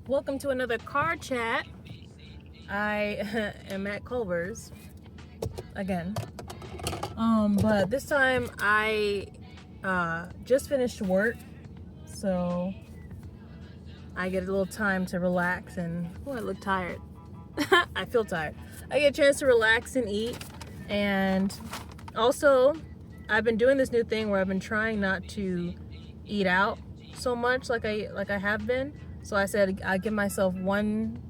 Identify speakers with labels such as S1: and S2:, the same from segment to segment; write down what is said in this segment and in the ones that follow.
S1: Welcome to another car chat. I am at Culver's again. But this time I just finished work, so I get a little time to relax and I look tired. I feel tired. I get a chance to relax and eat, and also I've been doing this new thing where I've been trying not to eat out so much like I have been. So I said I give myself one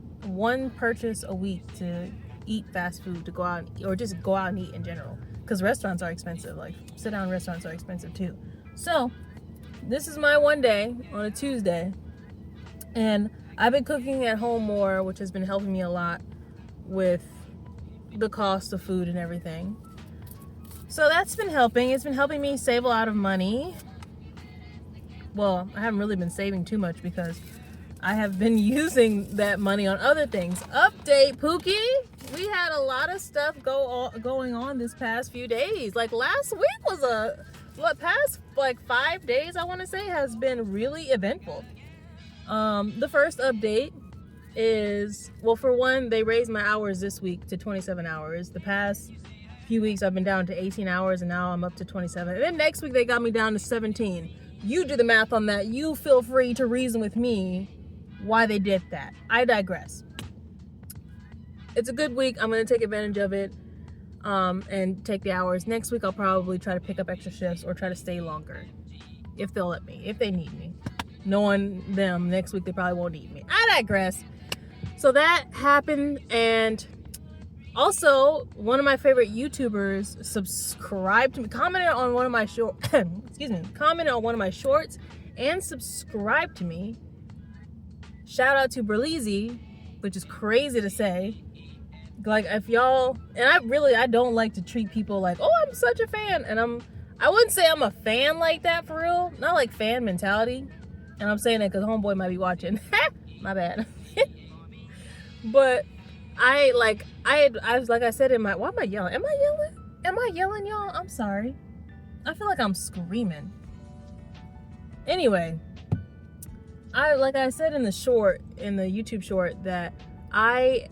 S1: purchase a week to eat fast food, to go out or just go out and eat in general, because restaurants are expensive. Like sit down restaurants are expensive too. So this is my one day on a Tuesday, and I've been cooking at home more, which has been helping me a lot with the cost of food and everything. So that's been helping. It's been helping me save a lot of money. Well, I haven't really been saving too much because I have been using that money on other things. Update, Pookie. We had a lot of stuff going on this past few days. Like last week was past like 5 days, I want to say, has been really eventful. The first update is, well, for one, they raised my hours this week to 27 hours. The past few weeks I've been down to 18 hours, and now I'm up to 27. And then next week they got me down to 17. You do the math on that. You feel free to reason with me why they did that. I digress. It's a good week. I'm going to take advantage of it and take the hours. Next week I'll probably try to pick up extra shifts or try to stay longer if they'll let me, if they need me. Knowing them, next week they probably won't need me. I digress. So that happened, and also one of my favorite YouTubers subscribed to me, commented on one of my commented on one of my shorts and subscribed to me. Shout out to Berleezy, which is crazy to say. Like, if y'all, and I don't like to treat people like, oh, I'm such a fan, and I wouldn't say I'm a fan like that for real, not like fan mentality, and I'm saying that because homeboy might be watching. My bad. But I said in my, why am I yelling? Am I yelling, y'all? I'm sorry. I feel like I'm screaming. Anyway, like I said in the YouTube short, that I've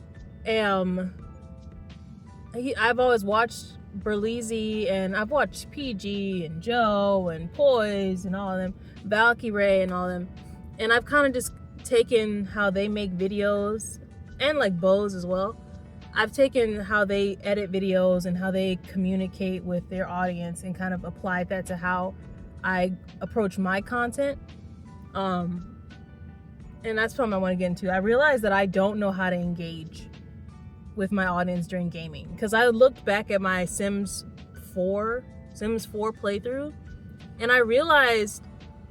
S1: always watched Berleezy, and I've watched PG and Joe and Poise and all of them, Valkyrie and all of them, and I've kind of just taken how they make videos, and like Bose as well. I've taken how they edit videos and how they communicate with their audience and kind of applied that to how I approach my content. And that's something I want to get into. I realized that I don't know how to engage with my audience during gaming, because I looked back at my Sims 4 playthrough, and I realized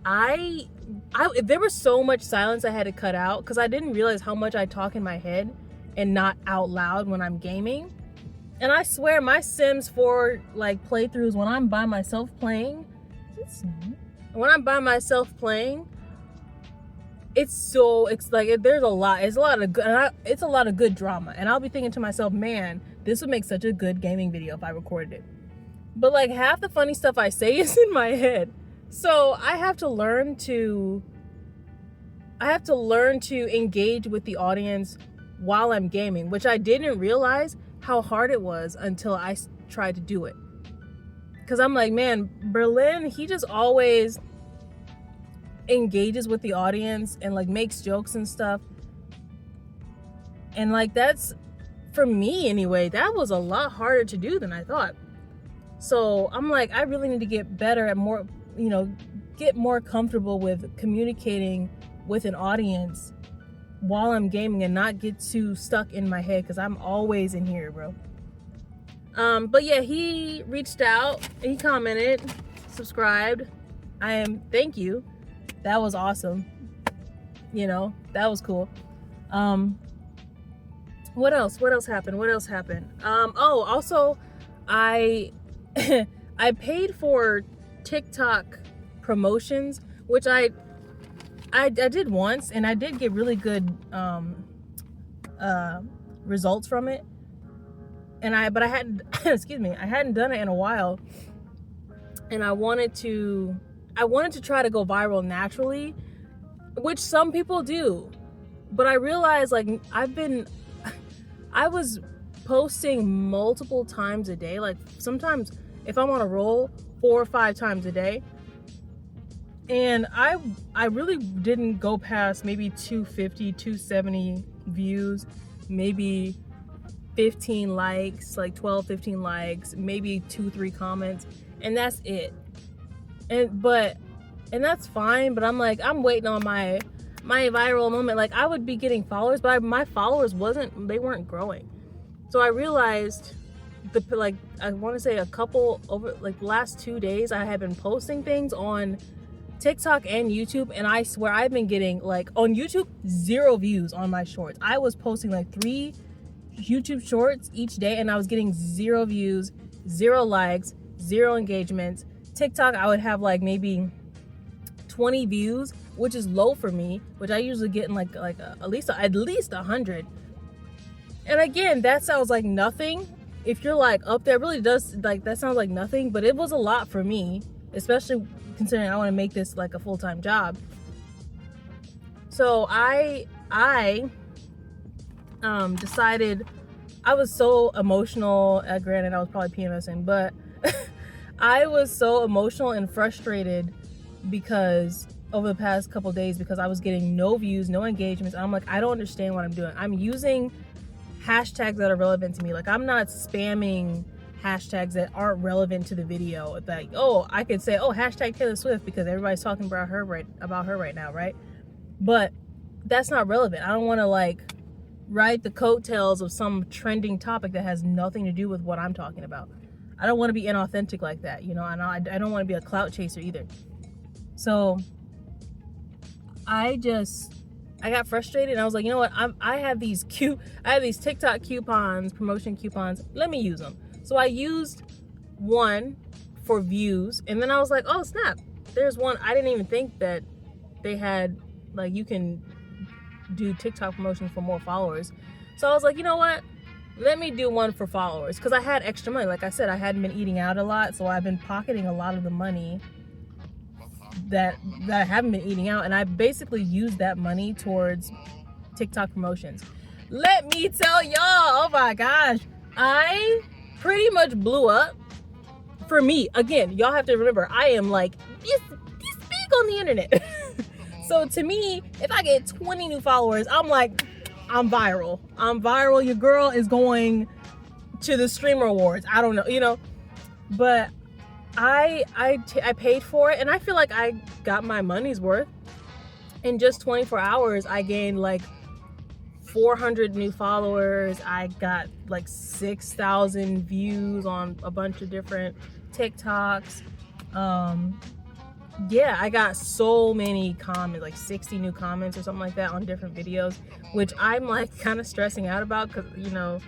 S1: there was so much silence I had to cut out, because I didn't realize how much I talk in my head and not out loud when I'm gaming. And I swear my Sims 4 like playthroughs, when I'm by myself playing, it's there's a lot of good drama, and I'll be thinking to myself, man, this would make such a good gaming video if I recorded it. But like half the funny stuff I say is in my head. So I have to learn to engage with the audience while I'm gaming, which I didn't realize how hard it was until I tried to do it. Because I'm like, man, Berlin, he just always engages with the audience and like makes jokes and stuff. And like, that's, for me anyway, that was a lot harder to do than I thought. So I'm like, I really need to get better at more, get more comfortable with communicating with an audience while I'm gaming and not get too stuck in my head, because I'm always in here, bro. But yeah, he reached out, he commented, subscribed. Thank you. That was awesome. That was cool. What else happened? Also I paid for TikTok promotions, which I did once, and I did get really good results from it. But I hadn't I hadn't done it in a while, and I wanted to try to go viral naturally, which some people do. But I realized like I was posting multiple times a day. Like sometimes if I'm on a roll, 4 or 5 times a day. And I really didn't go past maybe 250, 270 views, maybe 15 likes, like 12, 15 likes, maybe 2, 3 comments, and that's it. And that's fine, but I'm like, I'm waiting on my viral moment. Like I would be getting followers, but my followers they weren't growing. So I realized I want to say a couple over like the last 2 days I have been posting things on TikTok and YouTube, and I swear I've been getting like on YouTube 0 views on my shorts. I was posting like 3 YouTube shorts each day and I was getting 0 views, 0 likes, 0 engagements. TikTok I would have like maybe 20 views, which is low for me, which I usually get in like at least 100. And again, that sounds like nothing. If you're like up there, it really does, like that sounds like nothing, but it was a lot for me, especially considering I want to make this like a full-time job. So I decided, I was so emotional, granted I was probably PMSing, but I was so emotional and frustrated because over the past couple days, because I was getting no views, no engagements. I'm like, I don't understand what I'm doing. I'm using hashtags that are relevant to me. Like I'm not spamming hashtags that aren't relevant to the video. Like, oh, I could say, oh, hashtag Taylor Swift because everybody's talking about her right now, right? But that's not relevant. I don't want to like ride the coattails of some trending topic that has nothing to do with what I'm talking about. I don't want to be inauthentic like that, you know, and I don't want to be a clout chaser either. So I got frustrated and I was like, you know what? I have these TikTok coupons, promotion coupons. Let me use them. So I used one for views, and then I was like, oh snap, there's one. I didn't even think that they had, like, you can do TikTok promotions for more followers. So I was like, you know what? Let me do one for followers, because I had extra money. Like I said, I hadn't been eating out a lot, so I've been pocketing a lot of the money that I haven't been eating out, and I basically used that money towards TikTok promotions. Let me tell y'all, oh my gosh, I pretty much blew up. For me, again, y'all have to remember, I am like this big on the internet. So to me, if I get 20 new followers, I'm like, I'm viral. Your girl is going to the streamer awards. I don't know, you know, but I paid for it, and I feel like I got my money's worth. In just 24 hours, I gained like 400 new followers. I got like 6,000 views on a bunch of different TikToks. Yeah, I got so many comments, like 60 new comments or something like that on different videos, which I'm like kind of stressing out about, because, you know,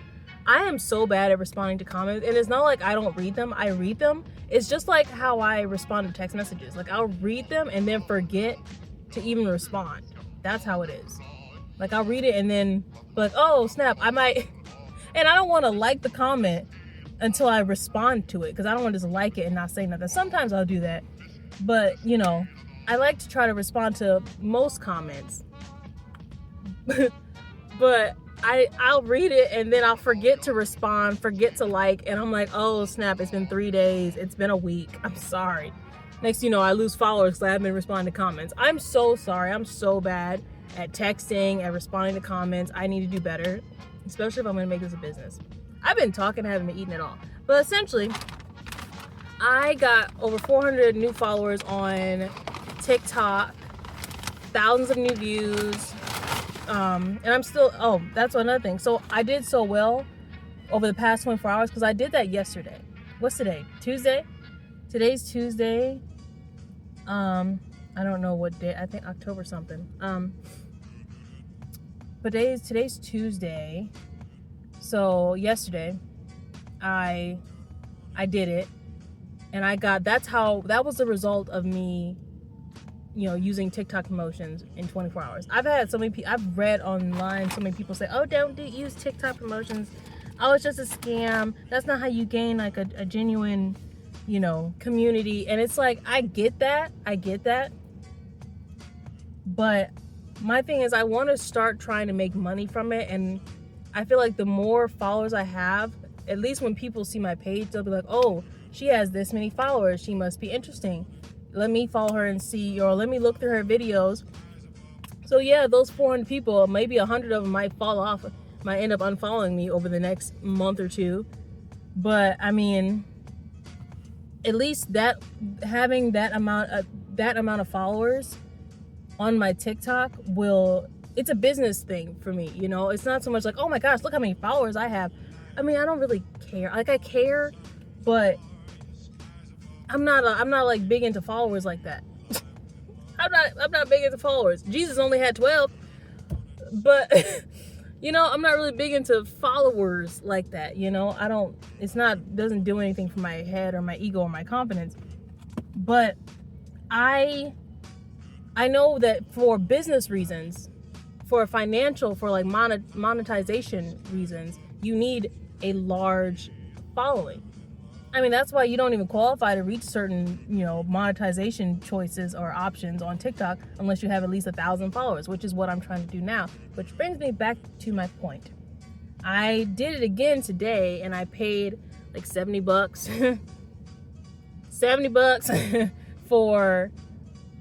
S1: I am so bad at responding to comments, and it's not like I don't read them. I read them. It's just like how I respond to text messages. Like I'll read them and then forget to even respond. That's how it is. Like I'll read it and then be like, oh snap, I might, and I don't want to like the comment until I respond to it, because I don't want to just like it and not say nothing. Sometimes I'll do that, but you know, I like to try to respond to most comments. But I'll read it and then I'll forget to respond, forget to like, and I'm like, oh snap, it's been 3 days, it's been a week, I'm sorry. Next you know, I lose followers because I haven't been responding to comments. I'm so sorry. I'm so bad at texting and responding to comments. I need to do better, especially if I'm gonna make this a business. I've been talking, I haven't been eating at all. But essentially, I got over 400 new followers on TikTok, thousands of new views, and I'm still, oh, that's another thing. So I did so well over the past 24 hours because I did that yesterday. What's today? Tuesday? Today's Tuesday. I don't know what day. I think October something. But today's Tuesday. So yesterday, I did it, and that was the result of me, you know, using TikTok promotions in 24 hours. I've read online so many people say, oh, don't use TikTok promotions. Oh, it's just a scam. That's not how you gain like a genuine, you know, community. And it's like, I get that. But my thing is I want to start trying to make money from it, and I feel like the more followers I have, at least when people see my page, they'll be like, oh, she has this many followers, she must be interesting, let me follow her and see, or let me look through her videos. So yeah, those 400 people, maybe 100 of them might fall off, might end up unfollowing me over the next month or two. But I mean, at least that, having that amount of followers on my TikTok it's a business thing for me, you know? It's not so much like, oh my gosh, look how many followers I have. I mean, I don't really care. Like, I care, but I'm not like big into followers like that. I'm not big into followers. Jesus only had 12, but you know, I'm not really big into followers like that, you know? Doesn't do anything for my head or my ego or my confidence. But I know that for business reasons, for like monetization reasons, you need a large following. I mean, that's why you don't even qualify to reach certain, you know, monetization choices or options on TikTok unless you have at least 1,000 followers, which is what I'm trying to do now. Which brings me back to my point. I did it again today, and I paid like $70 $70 for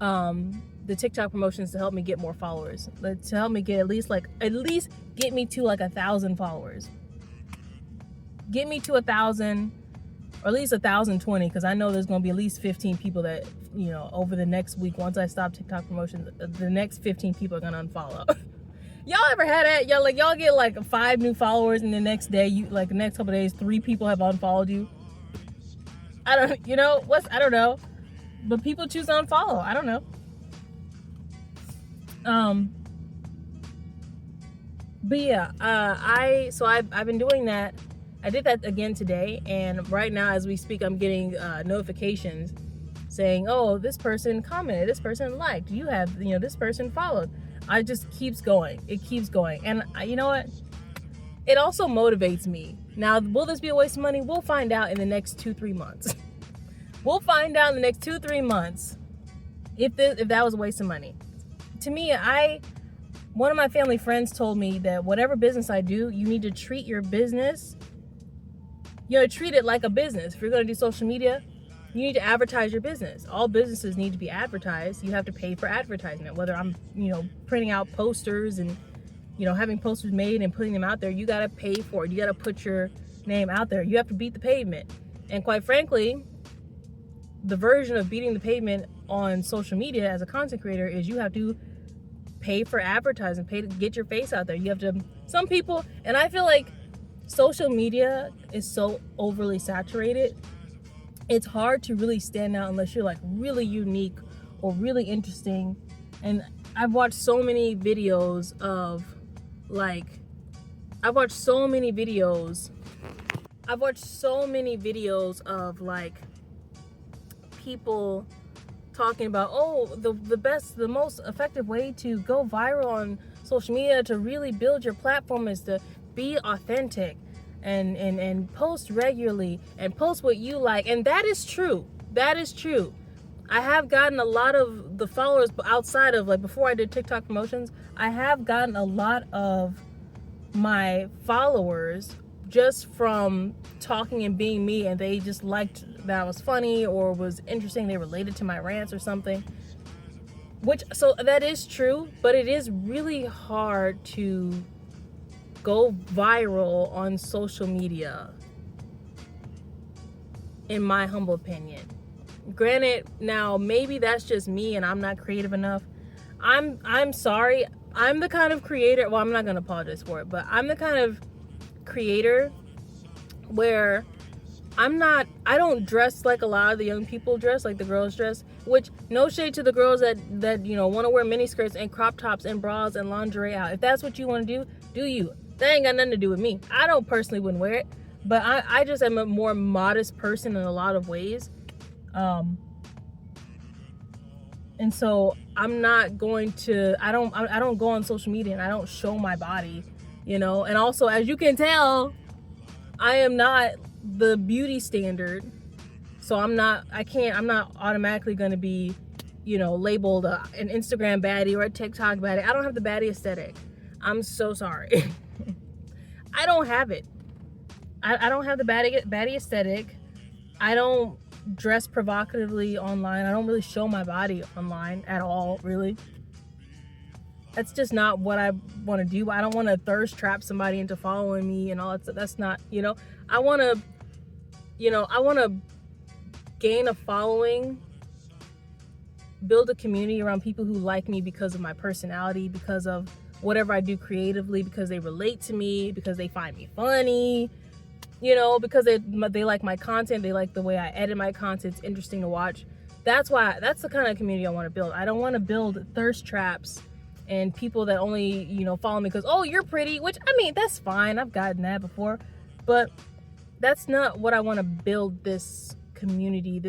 S1: the TikTok promotions to help me get more followers, to help me get at least get me to like 1,000 followers, get me to 1,000, or at least 1,020, because I know there's going to be at least 15 people that, you know, over the next week, once I stop TikTok promotions, the next 15 people are going to unfollow. Y'all ever had that? Y'all get like 5 new followers, and the next day, the next couple of days, 3 people have unfollowed you. I don't know. But people choose to unfollow. I don't know. But yeah, I've been doing that. I did that again today, and right now as we speak, I'm getting notifications saying, oh, this person commented, this person liked, you have, you know, this person followed. I just keeps going. It keeps going. And you know what? It also motivates me. Now, will this be a waste of money? We'll find out in the next 2-3 months. We'll find out in the next 2-3 months if that was a waste of money. To me, one of my family friends told me that whatever business I do, you need to treat your business, you know, treat it like a business. If you're going to do social media, you need to advertise your business. All businesses need to be advertised. You have to pay for advertisement. Whether I'm, you know, printing out posters and, you know, having posters made and putting them out there, you got to pay for it. You got to put your name out there. You have to beat the pavement. And quite frankly, the version of beating the pavement on social media as a content creator is you have to pay for advertising, pay to get your face out there. You have to, some people, and I feel like social media is so overly saturated. It's hard to really stand out unless you're like really unique or really interesting. And I've watched so many videos of people talking about, oh, the most effective way to go viral on social media, to really build your platform, is to be authentic and post regularly and post what you like. And that is true. I have gotten a lot of the followers outside of, like, before I did TikTok promotions, I have gotten a lot of my followers just from talking and being me, and they just liked that I was funny or was interesting, they related to my rants or something. So that is true, but it is really hard to go viral on social media, in my humble opinion. Granted, now maybe that's just me and I'm not creative enough. I'm sorry. I'm the kind of creator, well, I'm not gonna apologize for it, but I'm the kind of creator where I don't dress like a lot of the young people dress, like the girls dress, which, no shade to the girls that you know, want to wear mini skirts and crop tops and bras and lingerie out. If that's what you want to do you. That ain't got nothing to do with me. I don't personally wouldn't wear it, but I just am a more modest person in a lot of ways. And so I'm not going to, I don't go on social media and I don't show my body, you know. And also, as you can tell, I am not the beauty standard. So I'm not automatically going to be, labeled an Instagram baddie or a TikTok baddie. I don't have the baddie aesthetic. I'm so sorry. I don't have it. I don't have the baddie aesthetic. I don't dress provocatively online. I don't really show my body online at all, really. That's just not what I want to do. I don't want to thirst trap somebody into following me and all that stuff. That's not, I want to gain a following, build a community around people who like me because of my personality, because of whatever I do creatively, because they relate to me, because they find me funny, because they like my content, they like the way I edit my content, it's interesting to watch. That's the kind of community I want to build. I don't want to build thirst traps and people that only, follow me because, oh, you're pretty, which, I mean, that's fine. I've gotten that before, but that's not what I want to build this community,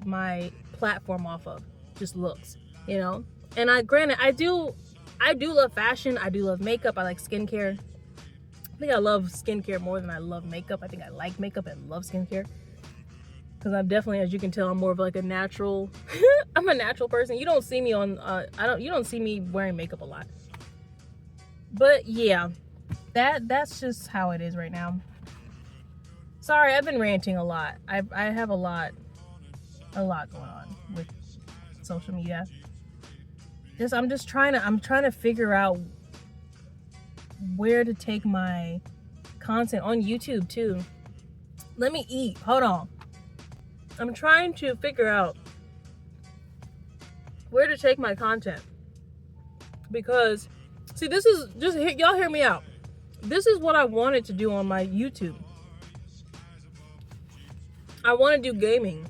S1: my platform off of. Just looks, and I do love fashion. I do love makeup. I like skincare. I think I love skincare more than I love makeup. I think I like makeup and love skincare because I'm definitely, as you can tell, I'm more of like a natural. I'm a natural person. You don't see me on. You don't see me wearing makeup a lot. But yeah, that's just how it is right now. Sorry, I've been ranting a lot. I have a lot going on with social media. I'm trying to figure out where to take my content on YouTube too. Let me eat. Hold on. I'm trying to figure out where to take my content because see, this is just y'all hear me out. This is what I wanted to do on my YouTube. I want to do gaming.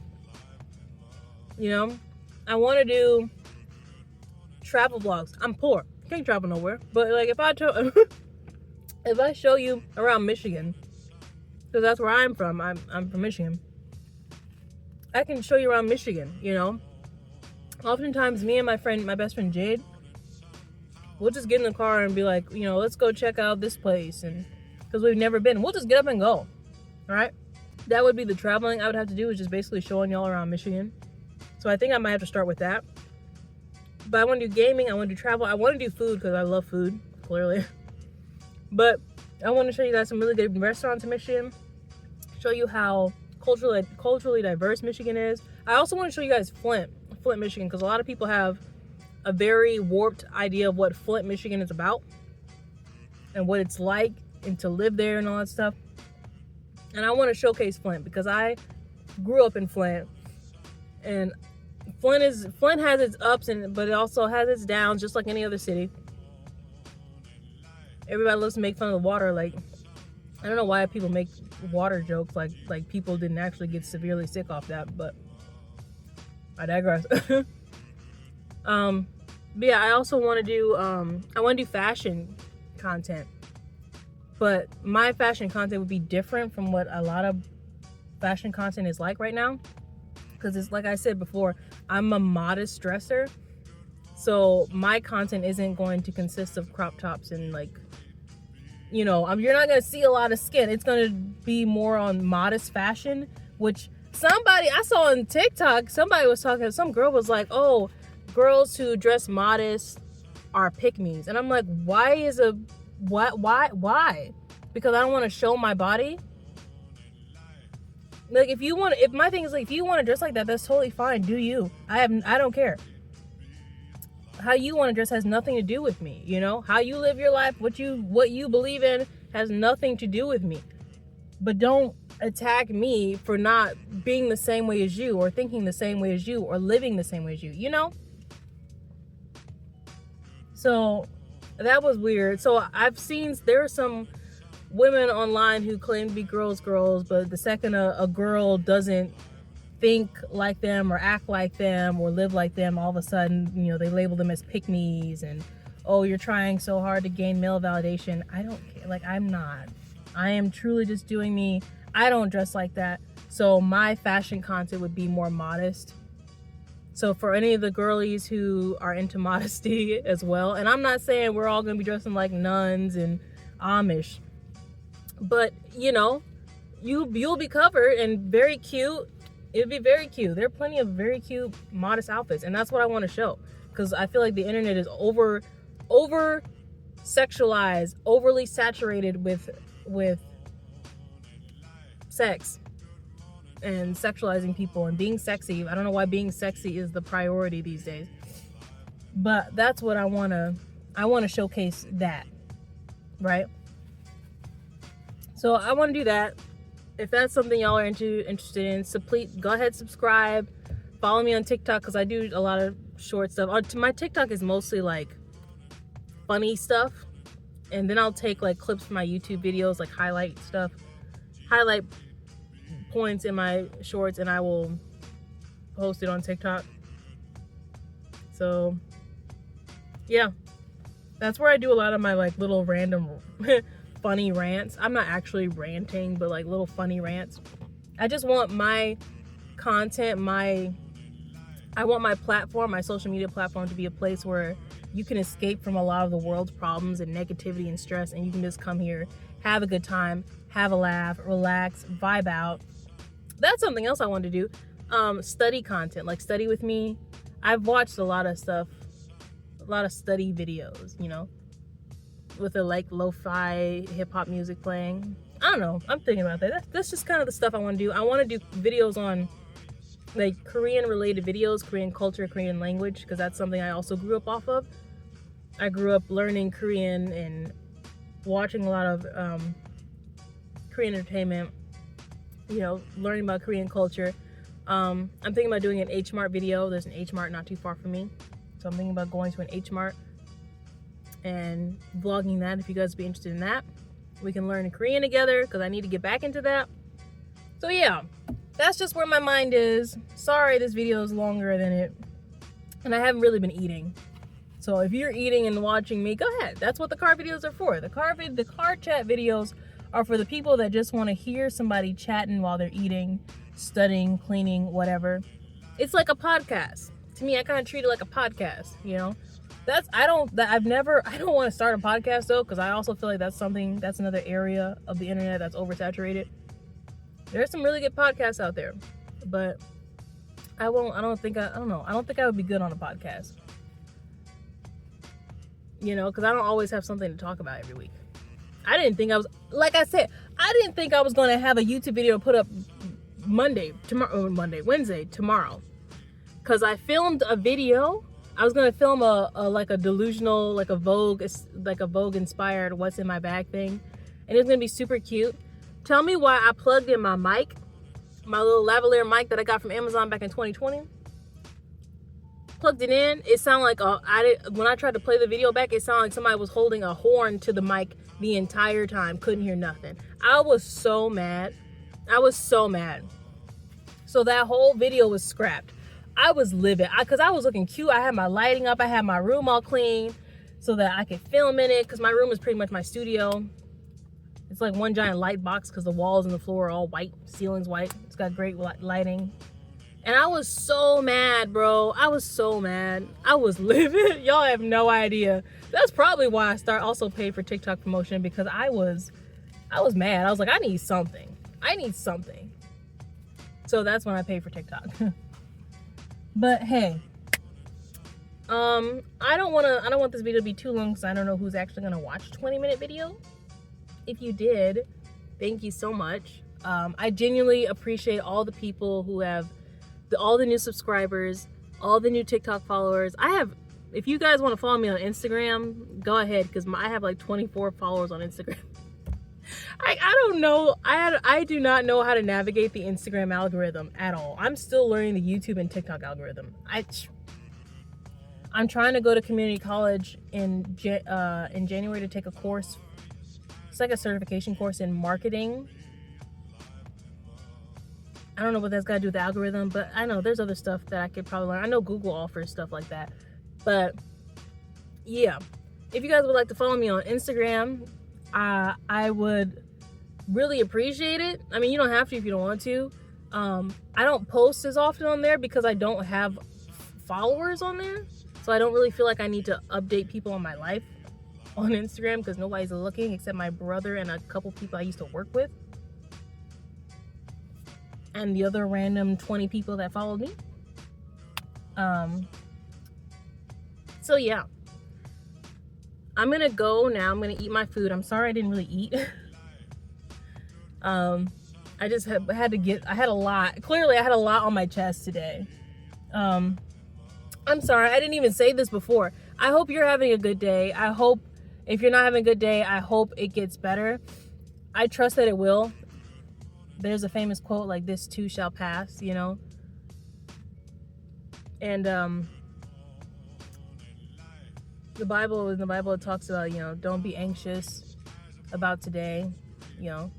S1: I want to do travel vlogs. I'm poor. Can't travel nowhere. But like if I show you around Michigan, because that's where I'm from. I'm from Michigan. I can show you around Michigan, Oftentimes me and my best friend Jade, we'll just get in the car and be like, let's go check out this place, and because we've never been, we'll just get up and go. All right? That would be the traveling I would have to do, is just basically showing y'all around Michigan. So I think I might have to start with that. But I want to do gaming, I want to do travel, I want to do food because I love food, clearly. But I want to show you guys some really good restaurants in Michigan, show you how culturally diverse Michigan is. I also want to show you guys Flint, Michigan, because a lot of people have a very warped idea of what Flint, Michigan is about and what it's like and to live there and all that stuff. And I want to showcase Flint because I grew up in Flint, and Flint has its ups but it also has its downs, just like any other city. Everybody loves to make fun of the water. Like, I don't know why people make water jokes like people didn't actually get severely sick off that, but I digress. But yeah, I also want to do fashion content, but my fashion content would be different from what a lot of fashion content is like right now, because it's like I said before, I'm a modest dresser, so my content isn't going to consist of crop tops and you're not going to see a lot of skin. It's going to be more on modest fashion, which somebody I saw on TikTok, some girl was like, oh, girls who dress modest are pick-me's. And I'm like, why? Because I don't want to show my body? Like, my thing is, like, if you want to dress like that, that's totally fine. Do you? I don't care. How you want to dress has nothing to do with me, How you live your life, what you believe in has nothing to do with me. But don't attack me for not being the same way as you, or thinking the same way as you, or living the same way as you, So that was weird. So I've seen there are some women online who claim to be girls, but the second a girl doesn't think like them or act like them or live like them, all of a sudden, they label them as pick-me's and, oh, you're trying so hard to gain male validation. I don't care. Like, I'm not. I am truly just doing me. I don't dress like that. So my fashion content would be more modest. So for any of the girlies who are into modesty as well, and I'm not saying we're all going to be dressing like nuns and Amish, but you'll be covered and very cute It would be very cute. There are plenty of very cute, modest outfits, and that's what I want to show. Because I feel like the internet is over sexualized, overly saturated with sex and sexualizing people and being sexy. I don't know why being sexy is the priority these days, but that's what I want to showcase that, right? So I want to do that. If that's something y'all are interested in, so please go ahead, subscribe, follow me on TikTok, because I do a lot of short stuff. My TikTok is mostly like funny stuff, and then I'll take like clips from my YouTube videos, like highlight points in my shorts, and I will post it on TikTok. So yeah, that's where I do a lot of my like little random funny rants. I'm not actually ranting, but like little funny rants. I just want my content, I want my platform, my social media platform, to be a place where you can escape from a lot of the world's problems and negativity and stress, and you can just come here, have a good time, have a laugh, relax, vibe out. That's something else I want to do. Study content, like study with me. I've watched a lot of stuff, a lot of study videos, you know, with the like lo-fi hip-hop music playing. I don't know, I'm thinking about that. That's just kind of the stuff I want to do. I want to do videos on like Korean related videos, Korean culture, Korean language, because that's something I also grew up off of. I grew up learning Korean and watching a lot of Korean entertainment, you know, learning about Korean culture. I'm thinking about doing an H Mart video. There's an H Mart not too far from me, so I'm thinking about going to an H Mart and vlogging that. If you guys would be interested in that, we can learn Korean together, because I need to get back into that. So yeah, that's just where my mind is. Sorry this video is longer than it, and I haven't really been eating. So if you're eating and watching me, go ahead. That's what the car videos are for. The car chat videos are for the people that just want to hear somebody chatting while they're eating, studying, cleaning, whatever. It's like a podcast. To me, I kind of treat it like a podcast, you know? I don't want to start a podcast though, because I also feel like that's another area of the internet that's oversaturated. There's some really good podcasts out there, but I don't think I would be good on a podcast. You know, because I don't always have something to talk about every week. I didn't think I was going to have a YouTube video put up Wednesday, tomorrow. Because I filmed a video. I was going to film a delusional, like a Vogue inspired what's in my bag thing. And it's going to be super cute. Tell me why I plugged in my mic, my little lavalier mic that I got from Amazon back in 2020. Plugged it in, it sounded like when I tried to play the video back, it sounded like somebody was holding a horn to the mic the entire time. Couldn't hear nothing. I was so mad. So that whole video was scrapped. I was livid because I was looking cute. I had my lighting up. I had my room all clean so that I could film in it, because my room is pretty much my studio. It's like one giant light box because the walls and the floor are all white, ceiling's white. It's got great lighting. And I was so mad, bro. I was so mad. I was livid. Y'all have no idea. That's probably why I also paid for TikTok promotion, because I was mad. I was like, I need something. So that's when I paid for TikTok. But hey, I don't want this video to be too long, because I don't know who's actually gonna watch a 20-minute video. If you did, thank you so much. I genuinely appreciate all the people who have all the new subscribers, all the new TikTok followers. If you guys want to follow me on Instagram, go ahead, because I have like 24 followers on Instagram. I don't know. I do not know how to navigate the Instagram algorithm at all. I'm still learning the YouTube and TikTok algorithm. I'm trying to go to community college in January to take a course. It's like a certification course in marketing. I don't know what that's got to do with the algorithm, but I know there's other stuff that I could probably learn. I know Google offers stuff like that. But yeah, if you guys would like to follow me on Instagram, I would really appreciate it. I mean, you don't have to if you don't want to. I don't post as often on there because I don't have followers on there. So I don't really feel like I need to update people on my life on Instagram, because nobody's looking except my brother and a couple people I used to work with. and the other random 20 people that followed me. So yeah, I'm gonna go now. I'm gonna eat my food. I'm sorry I didn't really eat. I just had to get, I had a lot. Clearly I had a lot on my chest today. I'm sorry, I didn't even say this before. I hope you're having a good day. I hope, if you're not having a good day, I hope it gets better. I trust that it will. There's a famous quote like, this too shall pass, you know? And, in the Bible it talks about, you know, don't be anxious about today, you know?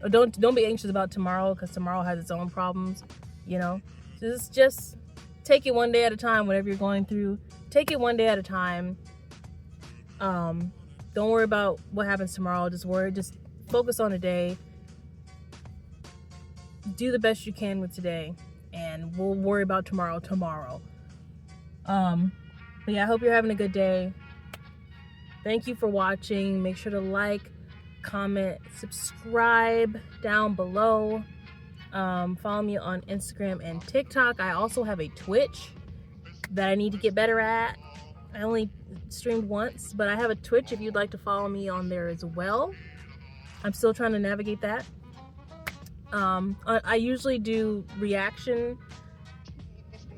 S1: Or don't be anxious about tomorrow, because tomorrow has its own problems, you know? So just take it one day at a time, whatever you're going through. Take it one day at a time. Don't worry about what happens tomorrow. Just focus on today. Do the best you can with today, and we'll worry about tomorrow. But yeah, I hope you're having a good day. Thank you for watching. Make sure to like, comment, subscribe down below. Follow me on Instagram and TikTok. I also have a Twitch that I need to get better at. I only streamed once, but I have a Twitch if you'd like to follow me on there as well. I'm still trying to navigate that. I usually do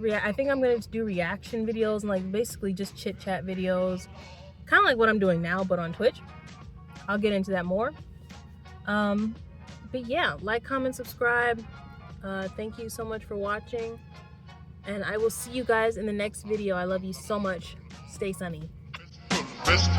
S1: I think I'm going to do reaction videos and like basically just chit chat videos, kind of like what I'm doing now, but on Twitch. I'll get into that more. But yeah, like, comment, subscribe. Thank you so much for watching, and I will see you guys in the next video. I love you so much. Stay sunny. Fest